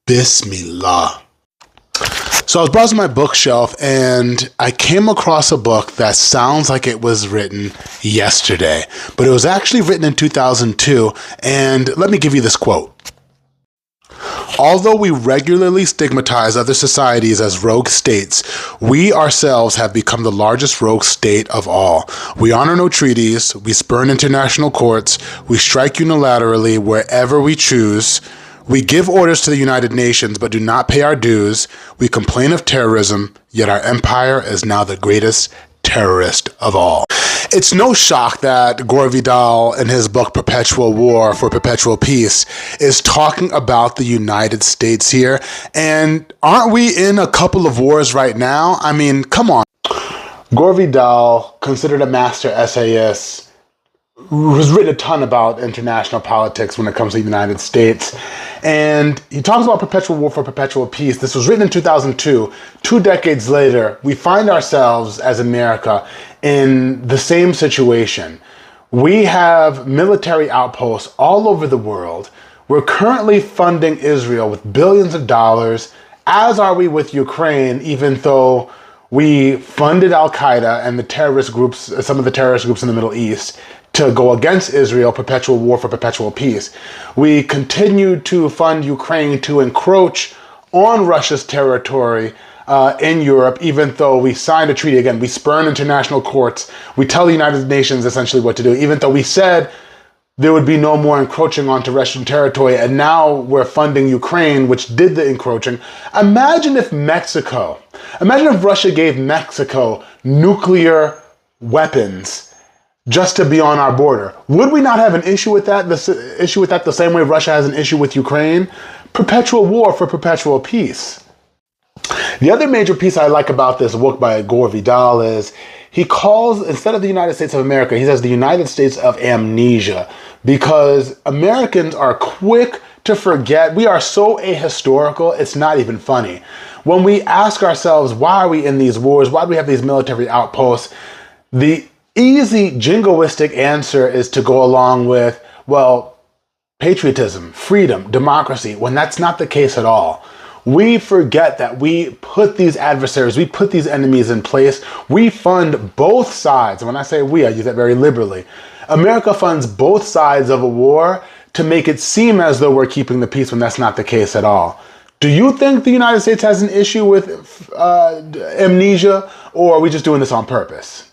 Bismillah. So I was browsing my bookshelf and I came across a book that sounds like it was written yesterday, but it was actually written in 2002. And let me give you this quote. Although we regularly stigmatize other societies as rogue states, we ourselves have become the largest rogue state of all. We honor no treaties, we spurn international courts, we strike unilaterally wherever we choose, we give orders to the United Nations but do not pay our dues, we complain of terrorism, yet our empire is now the greatest terrorist of all. It's no shock that Gore Vidal, in his book Perpetual War for Perpetual Peace, is talking about the United States here. And aren't we in a couple of wars right now? I mean, come on. Gore Vidal, considered a master essayist, has written a ton about international politics when it comes to the United States. And he talks about Perpetual War for Perpetual Peace. This was written in 2002. 2 decades later, we find ourselves as America in the same situation. We have military outposts all over the world. We're currently funding Israel with billions of dollars, as are we with Ukraine, even though we funded Al-Qaeda and the terrorist groups, some of the terrorist groups in the Middle East, to go against Israel, Perpetual War for Perpetual Peace. We continue to fund Ukraine to encroach on Russia's territory in Europe, even though we signed a treaty. Again, we spurn international courts. We tell the United Nations essentially what to do, even though we said there would be no more encroaching onto Russian territory, and now we're funding Ukraine, which did the encroaching. Imagine if Russia gave Mexico nuclear weapons just to be on our border. Would we not have an issue with that? The same way Russia has an issue with Ukraine? Perpetual war for perpetual peace. The other major piece I like about this book by Gore Vidal is he calls, instead of the United States of America, he says the United States of amnesia, because Americans are quick to forget. We are so ahistorical, it's not even funny. When we ask ourselves, why are we in these wars? Why do we have these military outposts? The easy jingoistic answer is to go along with, well, patriotism, freedom, democracy, when that's not the case at all. We forget that we put these adversaries, we put these enemies in place. We fund both sides. And when I say we, I use that very liberally. America funds both sides of a war to make it seem as though we're keeping the peace when that's not the case at all. Do you think the United States has an issue with amnesia, or are we just doing this on purpose?